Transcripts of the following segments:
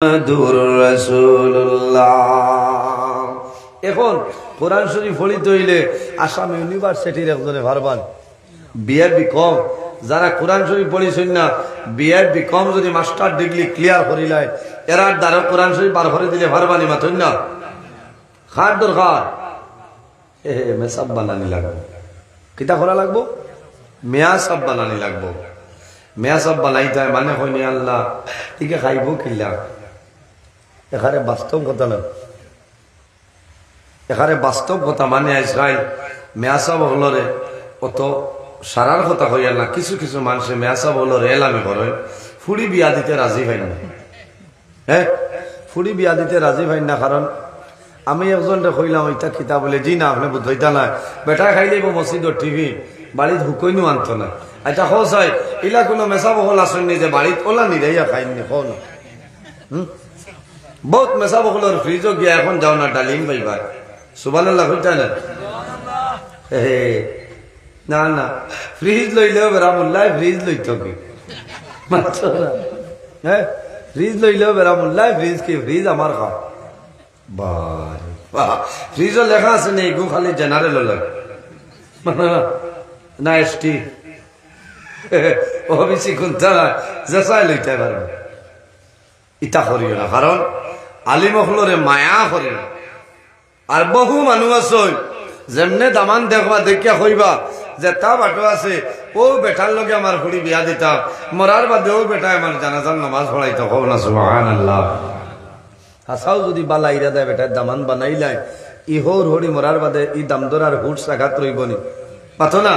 মুহাম্মাদুর রাসূলুল্লাহ। এখন কোরআন শরীফ পড়িতে হইলে আসাম ইউনিভার্সিটির একজনে ভারবান বিএড বিকম, যারা কোরআন শরীফ পড়িছেন না বিএড বিকম যদি মাস্টার ডিগ্রি ক্লিয়ার করিলায় এরার দ্বারা কোরআন শরীফ বার করে দিলে ভারবানি মাথুন না খাট দরকার মেসাব বানানি লাগবো। কিতা করা লাগবো? মেয়া সব বানানি লাগবো। মেয়া সব বানাইতে মানে হয়নি আল্লাহ ঠিক খাইব কিলা। এখানে বাস্তব কথা না, এখানে বাস্তব কথা মানে আজকাল মেয়াসাব হলরে অত সারার কথা হইয়া না। কিছু কিছু মানুষে মেয়াসাব হলরে এলামি করে ফুড়ি বিয়া দিতে রাজি হয় না। হ্যাঁ, ফুড়ি বিয়া দিতে রাজি হয় না। কারণ আমি একজনকে কইলাম ওইটা কিতা বলে, জি না আপনি বুঝাইতা না, বেটা খাইলেই মসজিদর টিভি বাড়িত হুকইনও আনতো না। এটা খোঁজ হয় ইলা কোনো মেসাব হল আসেননি যে বাড়িত ওলা নিরাইয়া খাইনি খো না। বহুত মেসাব হলর ফ্রিজও গিয়া এখন যাও না ডালিম পাইবা সুবহানাল্লাহ হইতা না। না না ফ্রিজ লইলেও বেরামুল্লাহ ফ্রিজ লইত কি হ্যাঁ, ফ্রিজ লইলেও বেরামুল্লাহ ফ্রিজ কি ফ্রিজ আমার খা ফ্রিজও লেখা আছে নেই গু খালি জেনারেল না এসটি ওবিসি কোনটা জেসাই লইতে পারবে। ইটা করিও না, কারণ আলিমহলরে মায়া করিও না। আর বহু মানুষ আছে যেমনে দামান দেখবা দেখিয়া কইবা যে তা বাটো আছে ও বেটার লগে আমার খুঁড়ি বিয়া দিতাম, মরার বাদে ও বেটা আমার জানাজার নামাজ পড়াইতো। কও না সুবহানাল্লাহ। হাসাও যদি বালা ইরা দেয় বেটার দামান বানাইলাই ইহোর হরি মরার বাদে ই দামদর আর হুট সাঘাত রইবনি পাথো না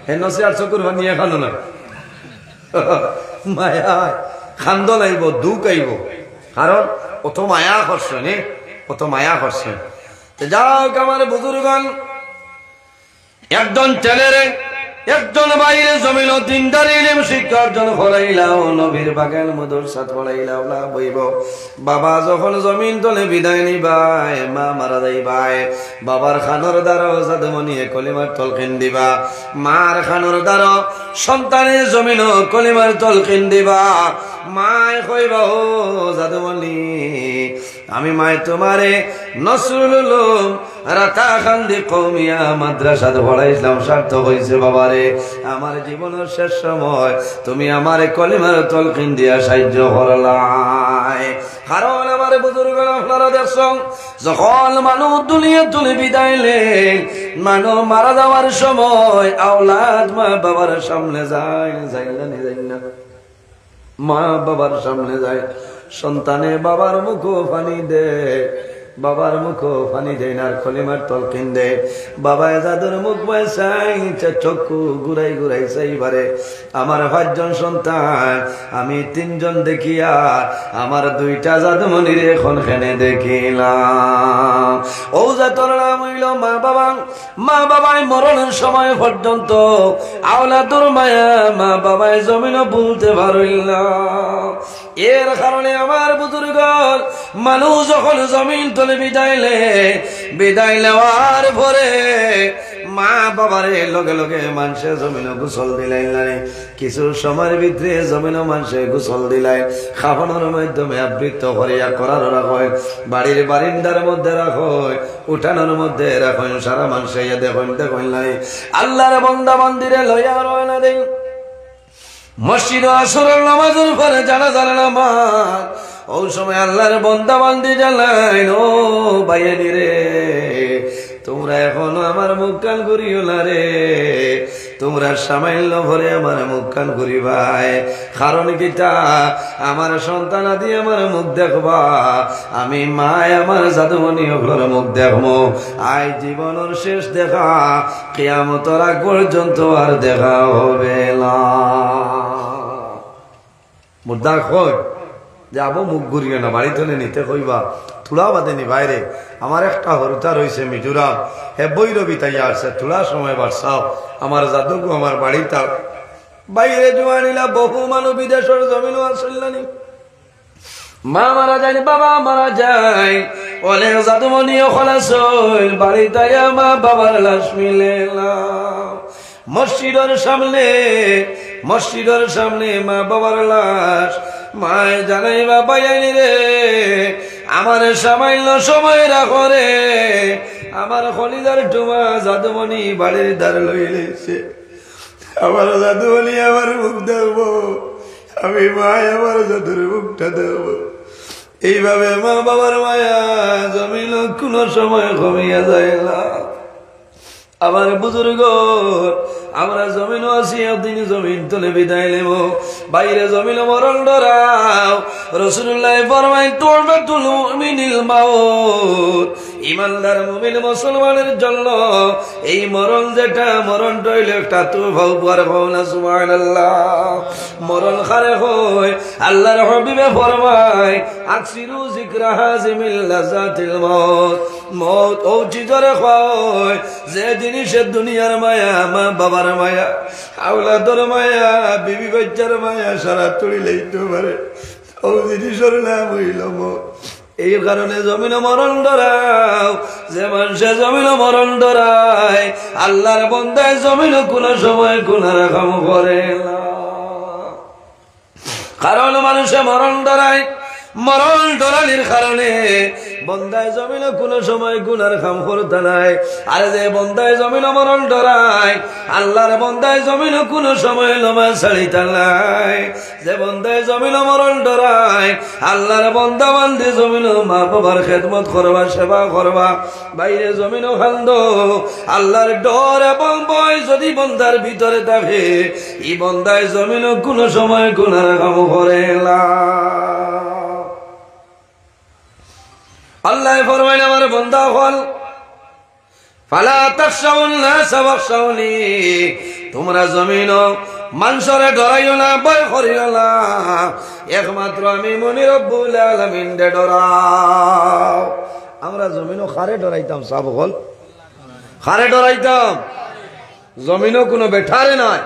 হেনসে আর চকুর বানিয়ে খানো না। মায়া খান্দন আইব দুঃখ আইব, কারণ অত মায়া করছে নে, অত মায়া করছে। যাও আমার বুজুর্গণ, একজন ছেলেরে একজন বাইরে জমিল দিনদার ইলম শিক্ষা অর্জন করাইলাও, নবীর বাগান মাদ্রাসাত পড়াইলাও না বইব। বাবা যখন জমিন তলে বিদায় নিবাই, মা মারা যাইবাই, বাবার খানোর দ্বারা জাদমনিয়ে কলিমার তলকিন দিবা, মার খানোর দ্বারা সন্তানে জমিন কলিমার তলকিন দিবা। মায় কইবা ও জাদমনি আমি মায় তোমারে নসরুল উলুম রাতা খান্দি কওমিয়া মাদ্রাসাত পড়াইছিলাম, সার্থক হইছে বাবারে। আমার জীবনের শেষ সময় তুমি আমারে কলিমার তলকিন দিয়া সাহায্য করলাই। কারণ আমার বুজুর্গ আপনারা দেখছেন যখন মানুষ দুনিয়া তুলে বিদায়লে মানুষ মারা যাওয়ার সময় আওলাদ মা বাবার সামনে যায়, যাই না মা বাবার সামনে যায়, সন্তানে বাবার মুখো পানি দে, বাবার মুখো পানি দেয় না, কলিমার তলকিন দে। বাবা যাদের মুখ বয়সাই চক্ষু ঘুরাই ঘুরাই চাইবারে আমার 5 জন সন্তান, আমি 3 জন দেখিয়া আমার 2টা জাদুমনির এখন খেনে দেখিলাম। ও জাতর নাম হইল মা বাবা। মা বাবাই মরণের সময় পর্যন্ত আওলাদুর মায়া মা বাবাই জমিনও বলতে পারইল না। এর কারণে আমার বুজুর্গ মানুষ যখন জমিন তলে বিদায় নেওয়ার পরে মা বাবারে লগে লগে মানুষে জমিন গোসল দিলাই না, কিছু সময়ের ভিতরে জমিন মানুষে গোসল দিলাই, খাওয়ানোর মাধ্যমে আবৃত্ত করিয়া করার রাখয়, বাড়ির বারিন্দার মধ্যে রাখয়, উঠানোর মধ্যে রাখয়, সারা মানুষে দেখুন দেখুন নাই আল্লাহর বান্দা বান্দিরে লইয়া রওনা দেন মসজিদ আসরের নামাজের পরে জানাজার নামাজ। ওই সময় আল্লাহর বান্দা বান্দি জানাই ও ভাইয়ানি রে তোমরা এখনো আমার মুখ কান করিও না রে, তোমরা সামান্য ভরে আমার মুখ কান করিবাই। কারণ কিটা আমার সন্তান আদি আমার মুখ দেখবা, আমি মায় আমার জাদুমণি ওগুলোর মুখ দেখবো। আই জীবনের শেষ দেখা, কিয়ামতের আগ পর্যন্ত আর দেখা হবে না। মুদ্রা কই যে আবু মুখ ঘুরিয়ে না বাড়ি তুলে নিতে কইবা থুড়া বাদে নি বাইরে। আমার একটা হরুতা রয়েছে মিজোরাম, হে বৈরবি তাইয়া আসছে, থুড়া সময় বাড়ছাও আমার জাদুকু আমার বাড়িটা বাইরে জোয়ানিলা। বহু মানুষ বিদেশের জমিনও আসলানি, মা মারা যায় বাবা মারা যায়, অনেক জাদুমণিও খোলাছল বাড়ি তাইয়া মা বাবার লাশ মিলে না। মসজিদের সামনে মা বাবার লাশ মায় জানাইবা পাইনি রে আমার সামান্য সময় রাখো রে আমার খলিদার টুমা জাদুমণি বাড়ির দ্বার লইলেছে আমার জাদুমণি আমার মুখ দেব আমি মায় আমার জাদুর মুখটা দেব এইভাবে মা বাবার মায়া জমিন কোন সময় কমিয়া যায় না আমার বুজুর্গ আমরা জমিন আছি দিন জমিন তুলে বিদায় নেব বাইরে জমিন মরণ ডরাও রাসূলুল্লাহ ফরমায় তুরবাতুল মুমিনিল মাউত ঈমানদার মুমিন মুসলমানের জন্য এই মরণ যেটা মরণ হইল একটা তুফা উপর হও না সুবহানাল্লাহ মরণ খারে হয় আল্লাহর হাবিবে ফরমায় আকসিরু যিকরা হাজিমিল লাযাতিল মাউত মউত ও চিজরে হয় যে জিনিসের দুনিয়ার মায়া মা বাবার মায়া আওলাদর মায়া বিবি বাচ্চার মায়া সারা তুড়ি লইতে পারে ও জিনিসের নাম হইল মউত এই কারণে জমিন মরণ ডরাও যে মানুষে জমিন মরণ ডরায় আল্লাহর বন্দায় জমিন কোন সময় গুনাহ কাম করে না কারণ মানুষে মরণ ডরায় মরণ ডরানির কারণে বন্দায় জমিন কোন সময় গুনার কাম করতে নাই আর যে বন্দায় জমিন মরণ ডরায় আল্লাহর বন্দায় জমিন কোন সময় নামাজ ছাড়িতে নাই যে বন্দায় জমিন মরণ ডরায় আল্লাহর বন্দা বান্দি জমিন মা বাবার খেদমত করবা সেবা করবা বাইরে জমিন খান্দ আল্লাহর ডর এবং ভয় যদি বন্দার ভিতরে থাকে এই বন্দায় জমিন কোন সময় গুনার কাম করে না আল্লাহ ফরমায় আমার বান্দা হল ফালা তাখশাউন নাস ওয়াখশাউনি তোমরা জমিন মানুষরে ডরাইও না ভয় করিও না একমাত্র আমি মনি রব্বুল আলামিন দে ডরাও আমরা জমিন খারে ডরাইতাম সব হল খারে ডরাইতাম জমিন কোনো বেঠারে নাই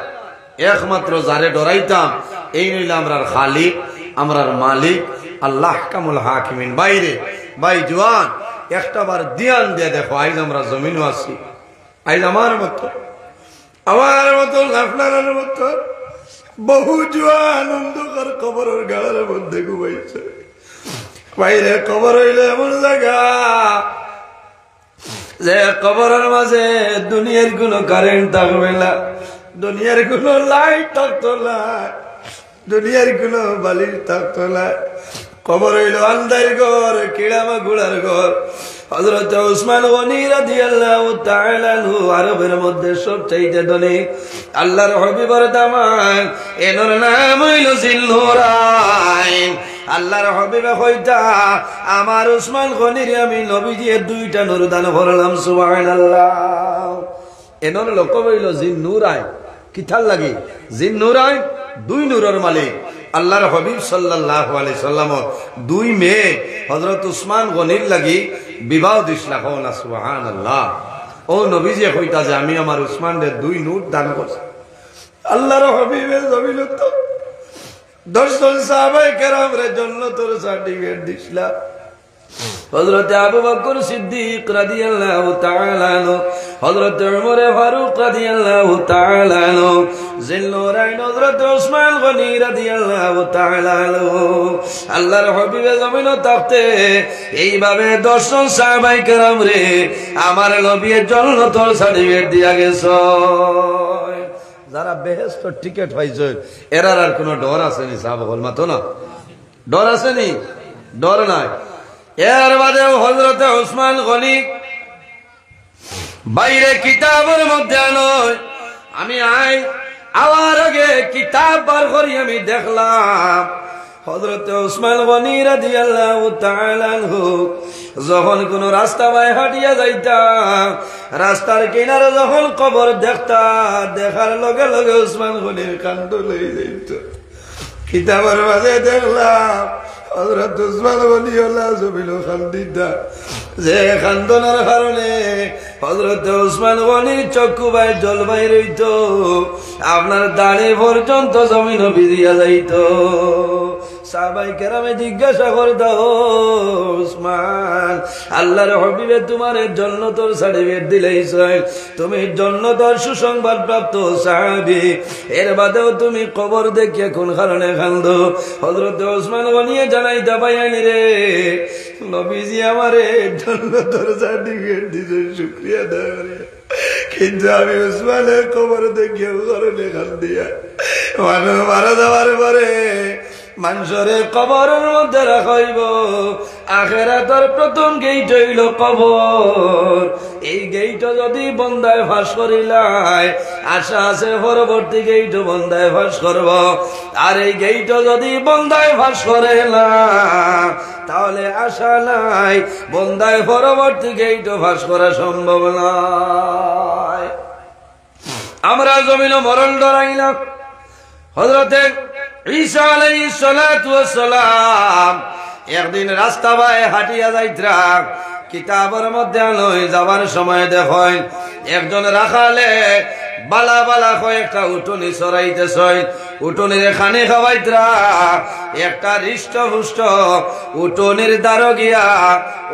একমাত্র যারে ডরাইতাম এই নইলে আমরার খালিক আমরার মালিক আল্লাহ কামুল হাকিমিন বাইরে ভাই জওয়ান একটা বার ধ্যান দিয়ে দেখো আজ আমরা জমিনও আছি আজ আমার মতো আপনার মতো বহু জওয়ান অন্ধকার কবরের গাড়ার মধ্যে ঘুমাইছে বাইরে কবর হইলে এমন জায়গা যে কবরের মাঝে দুনিয়ার কোনো কারেন্ট থাকবে না দুনিয়ার কোনো লাইট থাকতো না দুনিয়ার কোনো বালির থাকতো না কবর হইল আন্দার ঘর কিড়ামা গুড়ার ঘর হযরত উসমান গনি রাদিয়াল্লাহু তাআলা আনহু আরবের মধ্যে সবচেয়ে ধনী আল্লাহর হাবিবের দামান এনর নাম হইল জিন্নুরাইন আল্লাহর হাবিবে কইতা আমার উসমান গনির আমি নবীজির দুইটা নূর দান করলাম সুবহানাল্লাহ এনর লোক হইল জিন্নুরাইন কিথার লাগি জিন্নুরাইন দুই নূরের মালিক আল্লাহর হাবিব সাল্লাল্লাহু আলাইহি সাল্লাম দুই মেয়ে হযরত উসমান গনির লাগি বিবাহ দিছলা কোনা সুবহানাল্লাহ ও নবীজি কইতা যে আমি আমার উসমানের দুই নূর দান করছি আল্লাহর হাবিবের জমিনত 10 জন সাহাবায়ে কেরামের জান্নাতের সার্টিফিকেট দিছলা হযরত আবু বকর সিদ্দিক রাদিয়াল্লাহু তাআলা আনহু হযরত উমর ফারুক রাদিয়াল্লাহু তাআলা আনহু জিন্নুরাইন হযরত উসমান গনি রাদিয়াল্লাহু তাআলা আনহু আল্লাহর হাবিবে জমিনে থাকতে এইভাবে 10 জন সাহাবায়ে কেরাম রে আমার নবীর জান্নাতের সার্টিফিকেট দিয়া গেছে যারা বেহেশতের টিকিট পাইছে এরার আর কোনো ডর আছে নি সাহাবা বল মাতো না ডর আছে নি ডর নাই এর বাদে হযরত উসমান গনি বাইরে কিতাবের মধ্যে নয় আমি আওয়ার আগে কিতাব বার করি আমি দেখলাম হযরত উসমান গনি রাদিয়াল্লাহু তাআলা আনহু যখন কোন রাস্তা বাই হাঁটিয়া যাইতা রাস্তার কিনারে যখন কবর দেখতা দেখার লগে লগে উসমান গনির কান্দ লই যাইত কিতাবের মাঝে দেখলাম হযরত উসমান গনি আল্লাহ জমিলো খান্দিদা যে খান্দনার কারণে হযরত উসমান গনির চক্ষু বাই জল বাই রইত আপনার দাড়ি পর্যন্ত জমিন ভিজিয়া যাইত সাহাবায়ে কেরামে জিজ্ঞাসা করত উসমান আল্লাহর হাবিবে তোমার জান্নাতের সার্টিফিকেট দিলেইছেন, তুমি জান্নাতের সুসংবাদ প্রাপ্ত সাহাবী। এর বাদেও তুমি কবর দেখিয়ে কোন কারণে কান্দো? হযরত ওসমান গনিয়ে জানাইতা পাইনি রে, নবীজি আমারে জান্নাতের সার্টিফিকেট দিতে শুকরিয়া দেয়, কিন্তু আমি ওসমানের কবর দেখিয়ে কারণে কান্দিয়া মানুষ মারা যাওয়ার পরে মানুষরে কবরের মধ্যে রাখাইব। আখিরাতের প্রথম গেইট হইল কবর। এই গেইট যদি বন্দায় ফাঁস করিলাই, আশা আছে পরবর্তী গেইট বন্দায় ফাঁস করব। আর এই গেইট যদি বন্দায় ফাঁস করে না, তাহলে আশা নাই বন্দায় পরবর্তী গেইট ফাঁস করা সম্ভব নয়। আমরা জমিন মরণ ডরাইলাম। হযরতে ঈসা আলাইহিস সালাতু ওয়াস সালাম একদিন রাস্তা বায়ে হাঁটিয়া যাইত্রা, কিতাবের মধ্যে আলোয় যাবার সময় দেখেন একজন রাখালে বালা বালা কয়েকটা উটনি চড়াইতেছে। উটনির খানে খাওয়াইত্রা, একটা হৃষ্টপুষ্ট উটনির দ্বারো গিয়া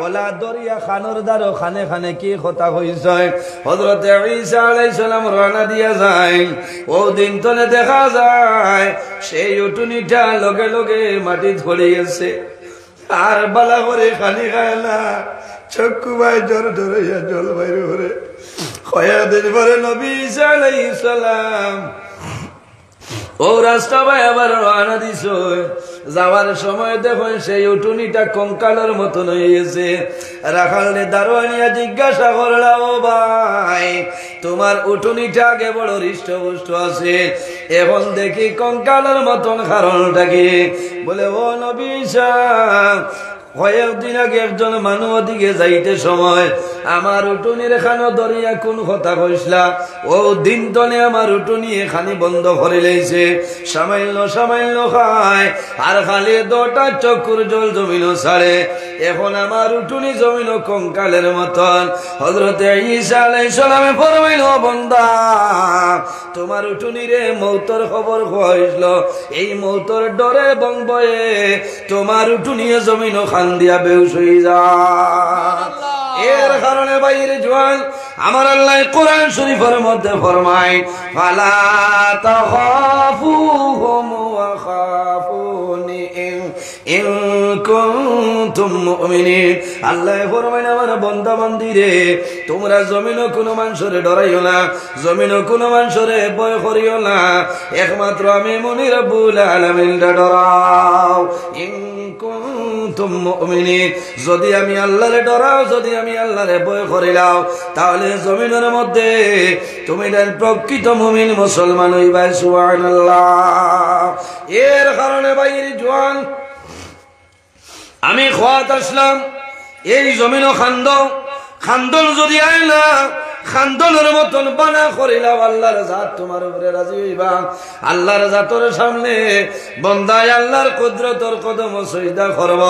ওলা দরিয়া খানোর দ্বারো খানে খানে কি কথা হইছে। হযরতে ঈসা আলাইহিস সালাম রওনা দিয়া যায়। ও দিন তনে দেখা যায় সেই উটনিটা লগে লগে মাটি ধরে গেছে, আর বালা করে খানি খায় না, চক্ষু ভাই জ্বর ধরাইয়া জল বাইরে করে কয়েকদিন পরে নবী ঈসা আলাইহিস সালাম ও রাস্তা ভাই আবার রওনা দিছ। যাওয়ার সময় দেখুন সেই উটুনিটা কঙ্কালের মতন হয়ে গেছে। রাখালে দারোয়ানিয়া জিজ্ঞাসা করলা, ও ভাই তোমার উটুনিটা আগে বড় হৃষ্টপুষ্ট আছে, এখন দেখি কঙ্কালের মতন কারণটা কি? বলে, ও নবী ঈসা, কয়েকদিন আগে একজন মানুষ দিকে যাইতে সময় আমার উটুনির এখানে দরিয়া কোন কথা কইসলা, ও দিন তনে আমার উটুনি এখানে বন্ধ করে লইছে, সামান্য সামান্য খায় আর খালি দুটা চক্ষুর জল জমিন ছাড়ে। এখন আমার উটুনি জমিন কঙ্কালের মতন। হযরতে ঈসা আলাইহিস সালামে ফরমাইল, বান্দা তোমার উটুনি রে মৌতর খবর হইছিল, এই মৌতর ডরে বংবয়ে তোমার উটুনি জমিন খান দিয়া বেহুশ হয়ে যা। এর কারণে বাইরে জোয়ান আমার আল্লাহ কোরআন শরীফের মধ্যে ফরমায়, ফালা তাখাফুহুম ওয়া খাফুনি ইন কুনতুম মুমিনিন। আল্লাহ ফরমায়, আমার বান্দা বান্দিরে তোমরা জমিনও কোনো মানুষরে ডরাইও না, জমিনও কোনো মানুষরে ভয় করিও না, একমাত্র আমি মনি রব্বুল আলামিনকে ডরাও। ইন কুনতুম মুমিনিন, যদি আমি আল্লাহরে ডরাও, যদি আমি আল্লাহরে ভয় করিলাও, তাহলে জমিনের মধ্যে তুমি প্রকৃত মুমিন মুসলমান হইবা। সুবহানাল্লাহ। এর কারণে বাইরে জোয়ান আমি খোয়াত আসলাম, এই জমিনও খান্দন যদি আয় না, খান্দনের মতন বানা করিলাম, আল্লাহর জাত তোমার উপরে রাজি হইবা। আল্লাহর জাতর সামনে বন্দায় আল্লাহর কুদরতর কদম সজদা করব,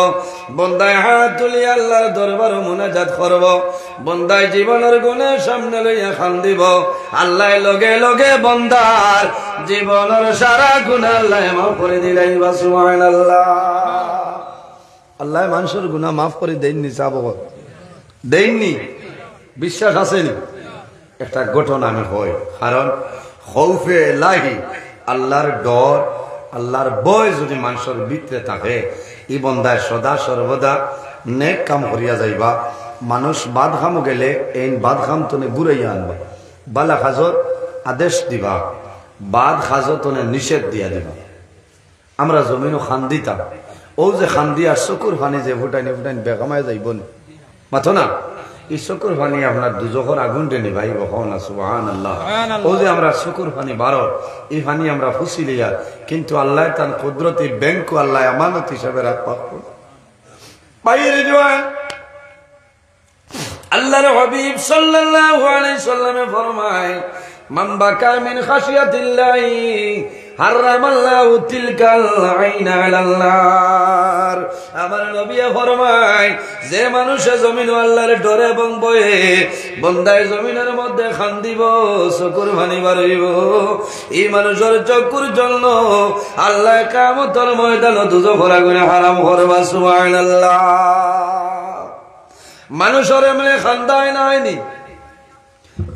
বন্দায় হাত তুলি আল্লাহর দরবার মুনাজাত করব, বন্দায় জীবনের গুণের সামনে লইয়া খান্দিব। আল্লাহ লগে লগে বন্দার জীবনের সারা গুনাহ আল্লাহ মাফ করে দিলাইবা। সুবহানাল্লাহ। আল্লাহ মানুষের গুনাহ মাফ করে দেননি, চাবো দেননি, বিশ্বাস আসেনি। একটা ঘটনা আমি হয়, কারণ খৌফে লাহি আল্লাহর ডর, আল্লাহর ভয় যদি মানুষের ভিতরে থাকে, এই বন্দায় সদা সর্বদা নেক কাম করিয়া যাইবা। মানুষ বাদ খাম গেলে এই বাদ খাম তনে ঘুরাইয়া আনবা, বালা খাজর আদেশ দিবা, বাদ খাজর তনে নিষেধ দিয়া দিবা। আমরা জমিনও খান দিতাম, ও যে খান দিয়া চকুর পানি যে ফুটাইনি ফুটাইনি বেগামায় যাইব মাথো না, এই চকুর পানি আপনার দুজখর আগুন টেনে ভাইব না। সুবহানাল্লাহ। ও যে আমরা চকুর পানি বারো, এই পানি আমরা ফুসিলিয়া, কিন্তু আল্লাহ তার কুদরতি ব্যাংক আল্লাহ আমানত হিসাবে রাখবা। বাইরে জোয়ান আল্লাহর হাবিব সাল্লাল্লাহু আলাইহি সাল্লামে ফরমায়, মান বাকা মিন খাশিয়াতিল্লাহি হারামাল্লাহু তিলকাল আইনা আলাল নার। আমার নবী ফরমায়, যে মানুষে জমিন আল্লাহর ডরে এবং ভয়ে বন্দায় জমিনের মধ্যে খান্দিব, চকুর পানি বাড়িব, এই মানুষের চকুর জন্য আল্লাহ কিয়ামতের ময়দানে দুজখের আগুনে হারাম করবা। সুবহানাল্লাহ। মানুষের এমনি খান্দায় নাইনি,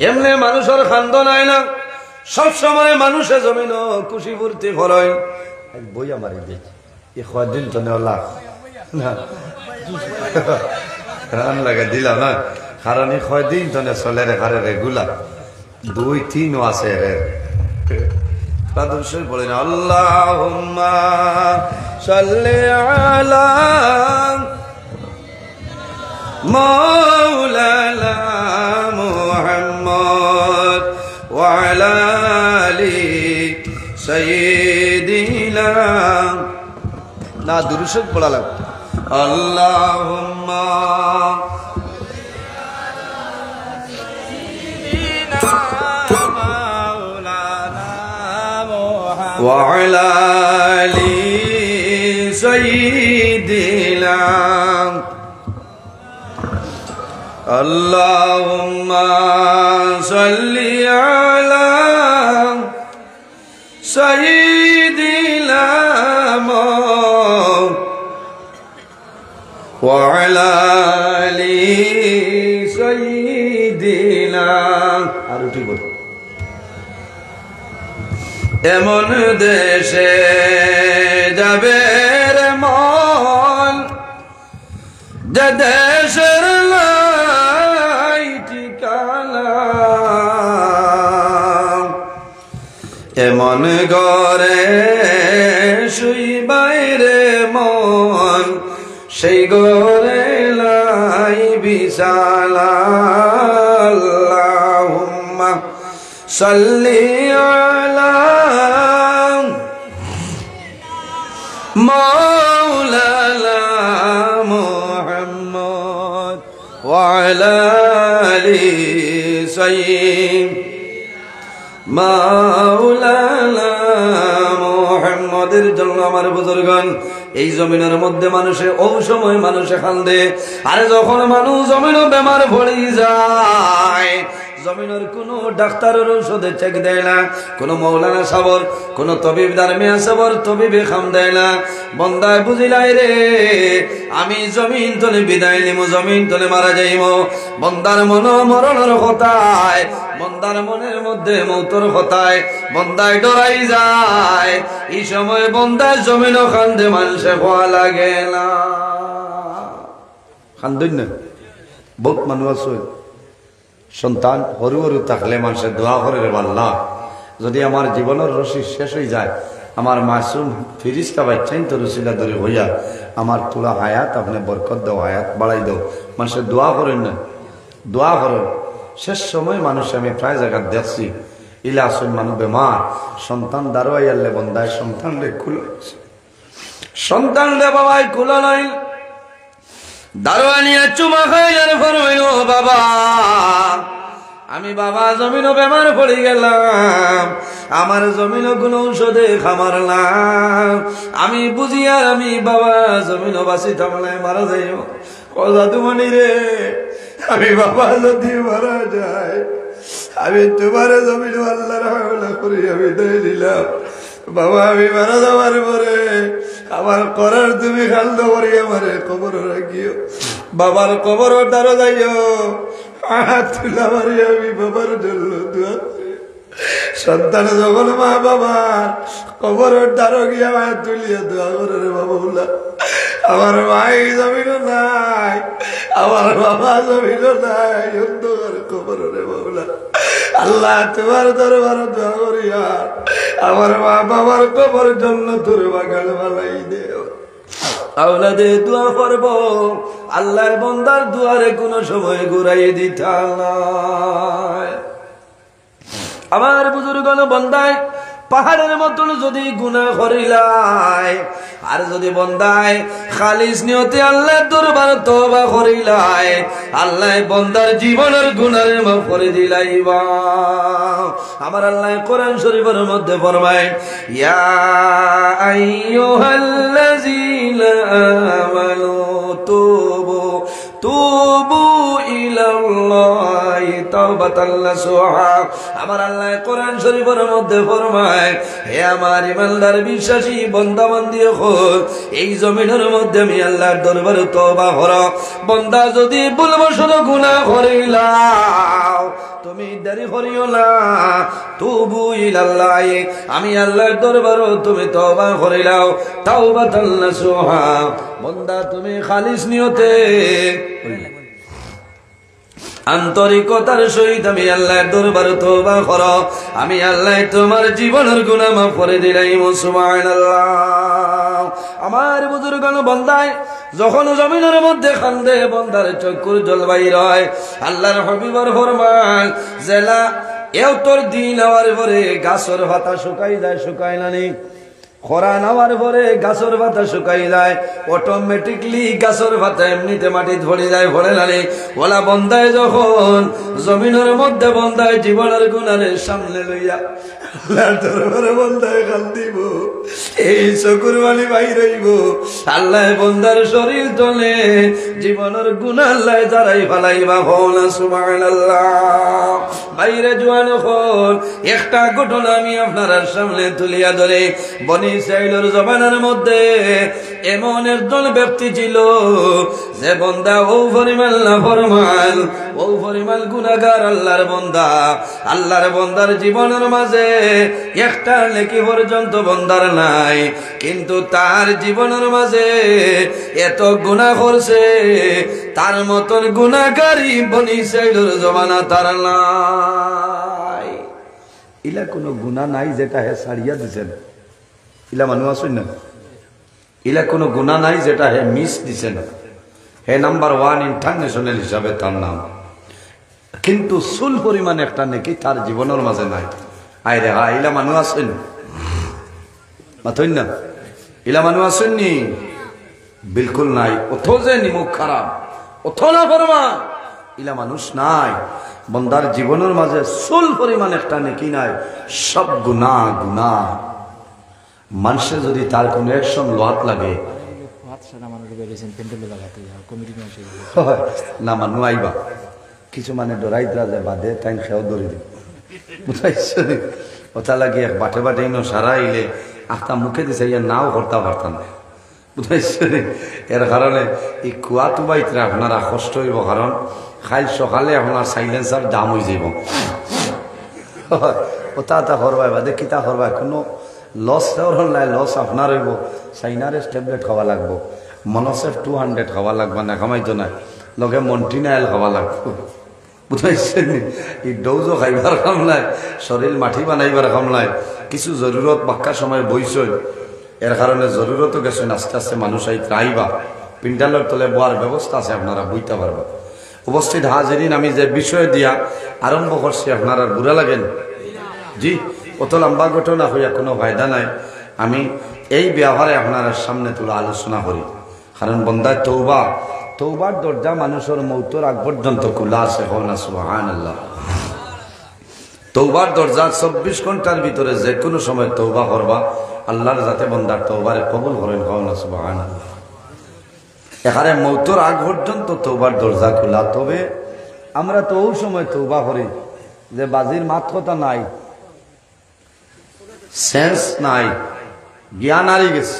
এমনি মানুষের খান্দ নাই না। সবসময় মানুষের জমিন খুশি ফুর্তি ফলয়। বই আমার কদিন তো নেওয়া রান লাগে দিলাম না, কারণ এই কয়দিন তো চলে রে হারে রেগুলার 2-3 আছে রে। পড়ে না আল্লাহুম্মা সাল্লি আলা মাওলানা মুহাম্মদ ওয়া আলা আলি সাইয়্যিদিনা। না দুরূদ শরীফ পড়া লাগবে। আল্লাহুম্মা ওয়া আলা আলি সাইয়্যিদিনা। আল্লাহুম্মা সাল্লি আলা সাইয়্যিদিনা ওয়া আলা আলি সাইয়্যিদিনা। আর উঠি বল। এমন দেশে যাবে রে মন, যে দেশের লাই ঠিকানা, এমন ঘরে শুইবাই রে মন, সেই ঘরে লাই বিছানা। আল্লাহুম্মা সাল্লি আলা মাওলানা মুহাম্মদ ওয়া আলা আলি সাইয়্যিদিনা। মাওলানা মুহাম্মদের জন্য আমার বুজুর্গান, এই জমিনের মধ্যে মানুষে ও সময় মানুষে কান্দে। আর যখন মানুষ জমিনও বেমার পড়ে যায়, জমিনের কোন ডাক্তারের ঔষধে চেক দেয় না, কোন মৌলানা সাবর, কোন তবিব দারমিয়া সাবর তবিবে খাম দেয় না। বন্দায় বুঝিলাই রে আমি জমিন তলে বিদায় নিব, জমিন তলে মারা যাইব। বন্দার মন মরণের কথায়, বন্দার মনের মধ্যে মৌতর কথায় বন্দায় ডরাই যায়। এই সময় বন্দায় জমিনও কান্দে, মানুষে ভয় লাগে না। কান্দই না বহুত মানুষ আছে সন্তান হরু হরু থাকলে মানুষের দোয়া করে রে আল্লাহ, যদি আমার জীবনের রশি শেষ হয়ে যায়, আমার মাসুম ফিরিস্তা বাচ্চাইন তো রসিলা ধরে হইয়া আমার তোলা হায়াত আপনি বরকত দাও, হায়াত বাড়াই দাও। মানুষের দোয়া করেন না, দোয়া করেন। শেষ সময় মানুষ আমি প্রায় জায়গা দেখছি ইলা আসুন মানুষ বেমার, সন্তান দারোয়াই আনলে বন্দায় সন্তান রে খুলে, সন্তান রে বাবাই খুলে নাই। দারোয়ানিয়া চুমা খাই আর ফরমাই ও বাবা, আমি বাবা জমিনও বেমার পড়ে গেলাম, আমার জমিনও কোন ঔষধে খামার না, আমি বুঝি আর আমি বাবা জমিনও বাঁচি থামলায় মারা যাইব। কথা তুমি রে আমি বাবা যদি মারা যায়, আমি তোমার জমিন আল্লাহর হাওলা করি আমি দিয়ে দিলাম। বাবা আমি মারা যাওয়ার পরে আমার করার তুমি খালদ করি আমার কবর রাখিও, বাবার কবর দ্বারা যাইও, হাত তুলা মারি আমি বাবার জন্য দোয়া করি। সন্তান যখন মা বাবার কবরের দ্বারা গিয়া মায়ের তুলিয়া দোয়া করে রে বাবা, আমার মাই জমিনও নাই, আমার বাবা জমিনও নাই, অন্ধকার কবর রে বাবুলা। আল্লাহ তোমার দরবার দোয়া করি আর আমার মা বাবার কবর জন্য তোর বাগান বালাই দেও। আওলাদে দোয়া করব, আল্লাহ বন্দার দুয়ারে কোন সময় ঘুরাই দিতা নাই। আমার বুজুর্গ বন্দায় পাহাড়ের মতন যদি গুনাহ করিলাই, আর যদি বন্দায় খালিস নিয়তে আল্লাহর দরবার তওবা করিলাই, আল্লাহ বন্দার জীবনের গুনাহের মাফ করে দিলাইবা। আমার আল্লাহ কোরআন শরীফের মধ্যে ফরমায়, ইয়া আইয়ুহাল্লাযীনা আমানু তুবু ইলাল্লাহি তাওবা তাওবাতান নাসুহা। আমার আল্লাহ কোরআন শরীফের মধ্যে ফরমায়, হে আমার ইমানদার বিশ্বাসী বান্দা বান্দি হল, এই জমিনের মধ্যে আমি আল্লাহর দরবারে তওবা করো। বান্দা যদি ভুলবশত গুনাহ করিলাও, তুমি দেরি করিও না, তুবু ইলাল্লাহ, আমি আল্লাহর দরবারে তুমি তওবা করিলাও। তাওবাতান নাসুহা, বান্দা তুমি খালিস নিয়তে আন্তরিকতার সহিত আমি আল্লাহর দরবারে তওবা করো, আমি আল্লাহ তোমার জীবনের গুনাহ মাফ করে দিলাম। সুবহানাল্লাহ। আমার বুজুর্গান বান্দায় যখন জমিনের মধ্যে কান্দে, বান্দার চক্ষুর জল বাইর হয়। আল্লাহর হাবিবর ফরমান, জেলা এও তোর দিন হওয়ার পরে গাছের পাতা শুকাই যায়, শুকায় না নি? খরা নাওয়ার পরে গাছের পাতা শুকাই যায়, অটোমেটিকলি গাছের পাতা এমনিতে মাটি ধরে যায়, ভরে নালে। ওলা বন্দায় যখন জমিনের মধ্যে বন্দায় জীবনের গুণারের সামনে লইয়া বন্দায় কাল দিব, এই চকুর বালি বাইর হইব। আল্লাহ বন্দার শরীর তলে জীবনের গুণা আল্লাহ যারাই ফালাইবা হল। সুবহানাল্লাহ। বাইরে জোয়ান হল একটা ঘটনা আমি আপনার সামনে তুলিয়া ধরে। বনি ইসরাইলের জমানার মধ্যে এমন একজন ব্যক্তি ছিল, যে বন্দা ও পরিমাণ নাফরমান, ও পরিমাণ গুনাহগার আল্লাহর বন্দা। আল্লাহর বন্দার জীবনের মাঝে একটা নেকি পর্যন্ত বন্দার নাই, কিন্তু তার জীবনের মাঝে এত গুনাহ করছে, তার মতন গুনাহগারী বনি ইসরাইলের জমানা তার নাই। ইলা কোনো গুনাহ নাই যেটা হে ছাড়িয়া দিছেন, ইলা মানুষ আসুন না। ইলা কোনো গুনাহ নাই যেটা হে মিস দিছেন। হে নাম্বার 1 ইন্টারন্যাশনাল হিসাবে তার নাম, কিন্তু সুল পরিমাণ একটা নাকি তার জীবনের মাঝে নাই। আইরে হা, ইলা মানুষ আসেন মাথইন না? ইলা মানুষ আসেননি? বিলকুল নাই। অথ যে নিমুখ খারাপ, অথ না ফরমান, ইলা মানুষ নাই। বন্দার জীবনের মাঝে সুল পরিমাণ একটা নাকি নাই, সব গুনাহ গুনাহ। মানুষের যদি তার কোন অ্যাকশন লওয়াত লাগে না, মানুষ আইবা কিছু মানে ডরাই দ্রা যায় বাদে তাই খেয়াও ধরে দিই, বুঝাইছো? ওটা লাগে এক বাটে বাটে সারা আইলে আখটা মুখে দিছে, ইয়া নাও করতে পারতাম, বুঝাইছো? এর কারণে এই কুয়া তুবাইতে আপনারা কষ্ট হইব, কারণ খাইল সকালে আপনার সাইলেন্সার দাম হয়ে যাব। ওটা তা করবাই বাদে কিতা করবাই, কোনো লস নাই, লস আপনার হইব। সাইনারেস ট্যাবলেট খাওয়া লাগবো, মনসেফ 200 খাওয়া লাগবে না, কামাইতো না, লগে মন্টিনাইল খাওয়া লাগবো, বুঝাইছেন? এই ডৌজও খাইবার কামলায়, শরীর মাটি বানাইবার কামলায়, কিছু জরুরত বাক্কা সময় বইছ, এর কারণে জরুরতও গেছেন। আস্তে আস্তে মানুষ আইবা, পিন্ডালের তলে বোয়ার ব্যবস্থা আছে, আপনারা বইতে পারবা। উপস্থিত হাজিরিন, আমি যে বিষয় দিয়া আরম্ভ করছি আপনারা বুড়া লাগেন জি, অত লম্বা ঘটনা হইয়া কোনো ফায়দা নাই। আমি এই ব্যবহারে আপনার সামনে তুলে আলোচনা করি, কারণ বন্দায় তৌবা, তৌবার দরজা মানুষের মৌতর আগ পর্যন্ত খোলা আছে। না সুবহানাল্লাহ। তৌবার দরজা 24 ঘন্টার ভিতরে যে কোনো সময় তৌবা করবা, আল্লাহর যাতে বন্দার তৌবারে কবুল করেন। না সুবহানাল্লাহ। এখানে মৌতর আগ পর্যন্ত তৌবার দরজা খোলা। তবে আমরা তো ওই সময় তৌবা করি যে বাজির মাত কথা নাই, সেন্স নাই, জ্ঞান হারিয়ে গেছে,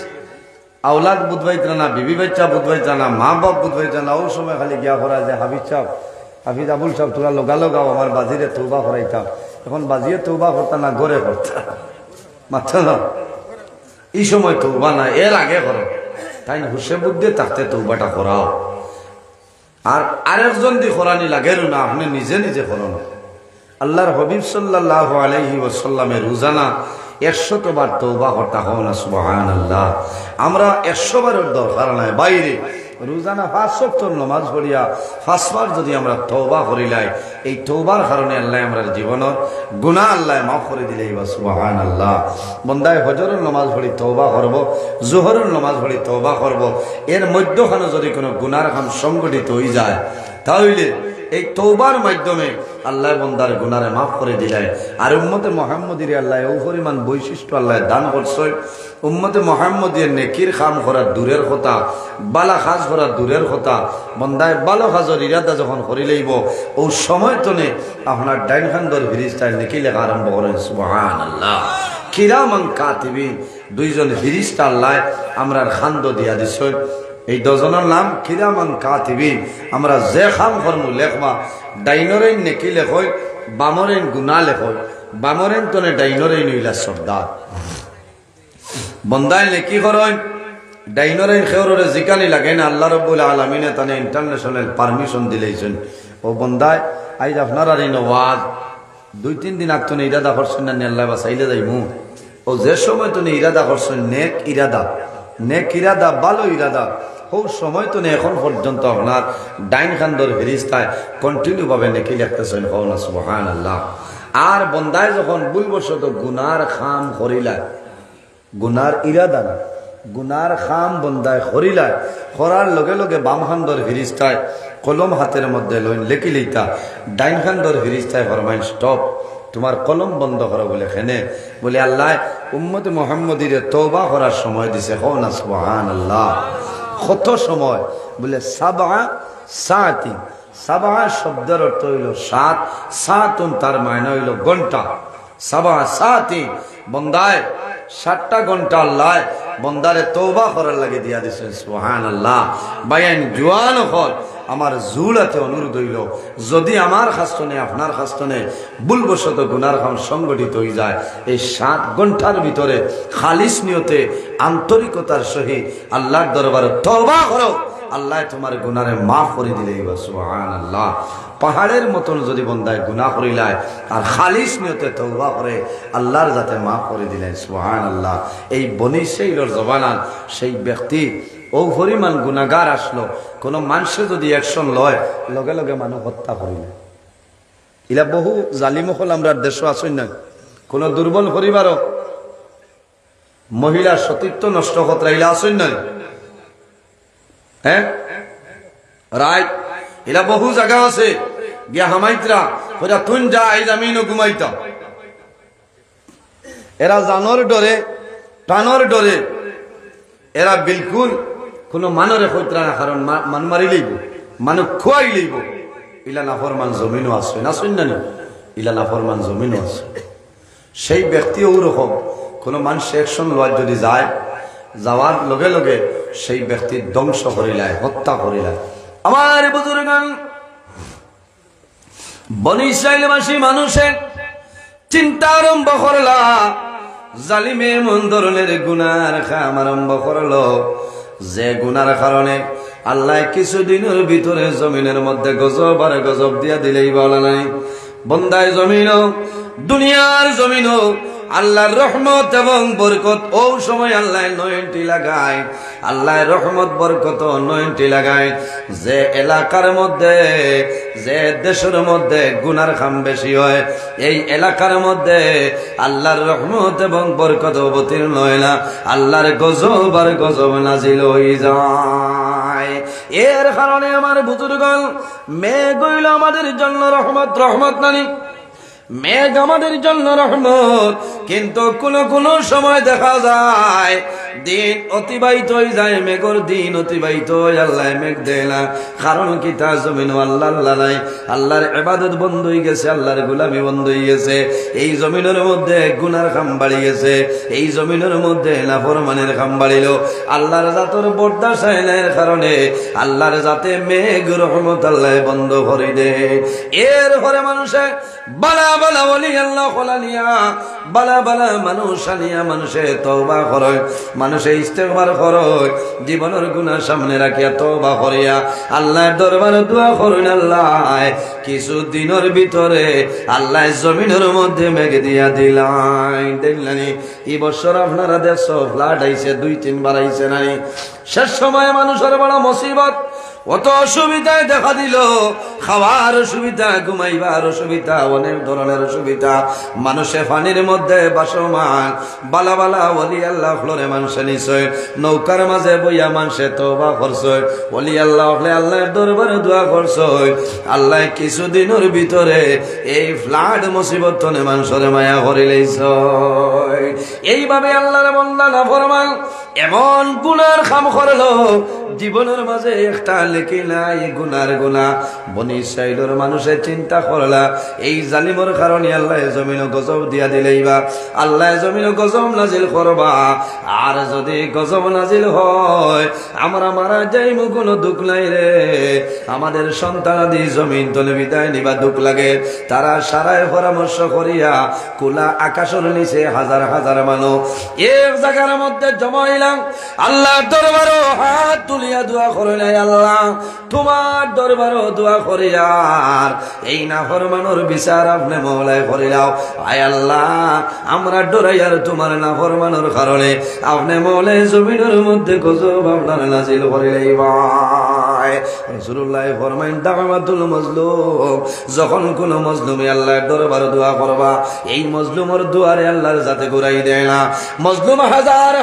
আওলাদ বুধবাইত না, বিবি বাচ্চা বুধবাইত না, মা বাপ বুধবাইত না। ওই সময় খালি গিয়া করা যে হাফিজ সাহেব, হাফিজ আবুল সাহেব, তোরা লগাও আমার বাজিরে তৌবা করাইতাম। এখন বাজিয়ে তৌবা করতাম না, গড়ে করতাম, মাথা না। এই সময় তৌবা না, এর আগে করো, তাই হুসে বুদ্ধে থাকতে তৌবাটা করাও। আর আরেকজন দি করানি লাগে না, আপনি নিজে নিজে করো না। আল্লাহর হাবিব সাল্লাল্লাহু আলাইহি ওয়াসাল্লামের রোজানা 100 বার তওবা করতে হয়। না সুবহানাল্লাহ। আমরা 100 বারের দরকার নাই, বাইরে রোজানা 5 ওয়াক্ত নামাজ পড়িয়া 5 বার যদি আমরা তওবা করিলাই, এই তওবার কারণে আল্লাহ আমরার জীবনের গুনাহ আল্লাহ মাফ করে দিলেই বা সুবহানাল্লাহ। বন্দায় ফজরের নামাজ পড়ি তওবা করব, যোহরের নামাজ পড়ি তওবা করব, এর মধ্যখানে যদি কোনো গুনার কাম সংগঠিত হয়ে যায়, তাহলে এই তওবার মাধ্যমে আল্লাহ বান্দার গুনারে মাফ করে দিলেন। আর উম্মতে মুহাম্মদীর আল্লাহ ও পরিমাণ বৈশিষ্ট্য আল্লাহ দান করছে, উম্মতে মুহাম্মদীর নেকির কাম করা দূরের কথা, বালা কাজ করা দূরের কথা, বন্দায় ভালো কাজের ইরাদা যখন করি লইব ও সময় তনে আপনার ডাইন খান্দর ফিরিস্তায় নেকি লেখা আরম্ভ করেন। সুবহানাল্লাহ। কিরামান কাতিবিন, দুইজন ফিরিস্তা আল্লাহ আমরার খান্দ দিয়া দিছে। এই দুজনের নাম কিরামান কাতিবিন। আমরা যে খাম করমু লেখবা, ডাইনরেন নেকি লেখই, বামরেন গুনাহ লেখই। বামরেন তনে ডাইনরেন হইলা সর্দার। বন্দায় নেকি করেন, ডাইনরেন খেউরে জিকানি লাগে না। আল্লাহ রাব্বুল আলামিনে তানে ইন্টারন্যাশনাল পারমিশন দিলেছেন। ও বন্দায় আইজ আপনার আর এই নওয়াজ 2-3 দিন আগ তুমি ইরাদা করছেন না আল্লাহ বাসাইলে যাইমু। ও যে সময় তুমি ইরাদা করছেন নেক ইরাদা ভালো ইরাদা, ও সময় তো এখন পর্যন্ত আপনার ডাইন খান্দর ফেরিস্তায় কন্টিনিউ ভাবে নেকি লিখতেছেন। কওনা সুবহানাল্লাহ। আর বন্দায় যখন ভুলবশত গুনার খাম করিলায়, গুনার ইরাদা না, গুনার খাম বন্দায় করিলায়, করার লগে লগে বাম খান্দর ফেরিস্তায় কলম হাতের মধ্যে লইন লেখি লইতা, ডাইন খান্দর ফেরিস্তায় ফরমাইন স্টপ, তোমার কলম বন্ধ করো বলে খেনে বলে আল্লাহ উম্মতে মুহাম্মদীরে তওবা করার সময় দিছে। কওনা সুবহানাল্লাহ। কত সময় বলে সাবা সাতি। সাবা শব্দের অর্থ হইল 7, সাতুন তার মানে হইল ঘন্টা। সাবা সাতি, বন্দায় 7টা ঘন্টা আল্লাহ বন্দারে তওবা করার লাগে দিয়া দিছেন। সুবহানাল্লাহ। বায়ান জওয়ান হল আমার জুলাতে অনুরোধ হইল, যদি আমার খাস্তনে আপনার খাস্তনে ভুলবশত গুনার কাম সংগঠিত হয়ে যায়, এই 7 ঘন্টার ভিতরে খালিস নিয়তে আন্তরিকতার সহিত আল্লাহর দরবারে তওবা করো, আল্লাহ তোমার গুনারে মাফ করে দিলেই। সুবহানাল্লাহ। পাহাড়ের মতন যদি বন্দায় গুনাহ করিলায় আর খালিস নিয়তে তওবা করে, আল্লাহর যাতে মাফ করে দিলেন। সুবহানাল্লাহ। এই বনি ইসরাঈলের জবানান সেই ব্যক্তি ও পরিমাণ গুনাহগার আসলো, কোন মানুষে যদি অ্যাকশন লয় লগে লগে মানুষ হত্যা করিলে। ইলা বহু জালিম হল আমরা দেশ আসই না। কোন দুর্বল পরিবারও মহিলার সতীত্ব নষ্ট কতরা ইলা আসই না। হ্যাঁ রাইট, এরা বহু জায়গা আছে গিয়া হামাইতরা ওরা তুন যা এই জামিন ঘুমাইতা। এরা জানোর ডরে, টানোর ডরে, এরা বিলকুল কোনো মানরে কইতরা না, কারণ মান মারি লইব, মানুষ খোয়াই লইব। ইলা নাফরমান জমিনও আছে না, শুন না, ইলা নাফরমান জমিনও আছে। সেই ব্যক্তি ওরকম কোনো মানুষ অ্যাকশন লওয়ার যদি যায়, যাওয়ার লগে লগে সেই ব্যক্তি ধ্বংস করিলায়, হত্যা করিলায়। আমার বুজুর্গান বনি ইসরাইলবাসী মানুষের চিন্তা আরম্ভ করলা, জালিমে মন ধরনের গুনার কাম আরম্ভ করলো, যে গুনার কারণে আল্লাহ কিছুদিনের ভিতরে জমিনের মধ্যে গজব আর গজব দিয়া দিলেই বলা নাই। বন্দায় জমিনও, দুনিয়ার জমিনও আল্লাহর রহমত এবং বরকত ও সময় আল্লাহ নয়নটি লাগায়, আল্লাহর রহমত বরকত নয়নটি লাগায়। যে এলাকার মধ্যে, যে দেশের মধ্যে গুনার কাম বেশি হয়, এই এলাকার মধ্যে আল্লাহর রহমত এবং বরকত অবতীর্ণ হয় না, আল্লাহর গজব আর গজব নাজিল হয়ে যায়। এর কারণে আমার বুজুর্গণ, মেঘ হইল আমাদের জন্য রহমত, রহমত নানি মেঘ আমাদের জন্য রহমত, কিন্তু কোন কোন সময় দেখা যায় দিন অতিবাহিত হয়ে যায়, মেঘর দিন অতিবাহিত হয়ে আল্লাহ মেঘ দেয় না। কারণ কি? তা জমিন আল্লাহ আল্লাহ নাই, আল্লাহর ইবাদত বন্ধ হয়ে গেছে, আল্লাহর গোলামি বন্ধ হয়ে গেছে। এই জমিনের মধ্যে গুনার কাম বাড়ি গেছে, এই জমিনের মধ্যে নাফরমানের কাম বাড়িল। আল্লাহর জাতের বরদাশাইনের কারণে আল্লাহর জাতে মেঘ রহমত আল্লাহ বন্ধ করে দেয়। এর পরে মানুষে বালা বালা বলি আল্লাহ খোলানিয়া, বালা বালা মানুষ আনিয়া মানুষে তওবা করে, মানুষে ইস্তেগফার করে, জীবনের গুনাহ সামনে রাখিয়া তওবা করিয়া আল্লাহর দরবারে দোয়া করুন। আল্লাহ কিছু দিনের ভিতরে আল্লাহ জমিনের মধ্যে মেঘ দিয়া দিলাই। দেখলেনি এই বছর আপনারা দেখছো ফ্লাড আইছে, 2-3 বার আইছে নাই। শেষ সময়ে মানুষের বড় মুসিবত, অত অসুবিধায় দেখা দিল, খাওয়ার অসুবিধা, ঘুমাইবার অসুবিধা, অনেক ধরনের অসুবিধা। মানুষে পানির মধ্যে বাসমান, বালা বালা ওলি আল্লাহ ফ্লোরে মানুষে নিশ্চয় নৌকার মাঝে বইয়া মানুষে তওবা করছে, ওলি আল্লাহ আল্লাহর দরবারে দোয়া করছে। আল্লাহ কিছুদিনের ভিতরে এই ফ্লাড মুসিবত তনে মানুষের মায়া করে লইছে। এইভাবে আল্লাহর বান্দা নাফরমান এমন গুনার কাম করলো, জীবনের মাঝে একটা লেখি নাই গুনার গুনাহ। বনি ইসরাইলের মানুষের চিন্তা করলা, এই জালিমের কারণে আল্লাহ জমিন গজব দিয়া দিলেইবা, আল্লাহ জমিন গজব নাজিল করবা। আর যদি গজব নাজিল হয় আমরা মারা যাইব, কোনো দুঃখ নাই রে। আমাদের সন্তানাদি জমিন তলে বিদায় নিবা দুঃখ লাগে। তারা সারায় পরামর্শ করিয়া কুলা আকাশের নিচে হাজার হাজার মানুষ এক জায়গার মধ্যে জমাইলাম। আল্লাহ দরবারও হাত তুলিয়া দোয়া করে নাই, আল্লাহ তোমার দরবারও দোয়া করিয়া এই নাফরমানের বিচার আপনি মওলায় করিলাও। আয় আল্লাহ আমরা ডরাইয়ার তোমার নাফরমানের কারণে আপনি মওলায় জমিনের মধ্যে গজব আপনার নাজিল করিলাই। ভাই রাসূলুল্লাহ ফরমাইন দাওয়াতুল মাজলুম, যখন কোন মজলুমে আল্লাহর দরবারে দোয়া করবা, এই মজলুমের দুয়ারে আল্লাহর জাতে ঘুরাই দেয় না। মজলুম হাজার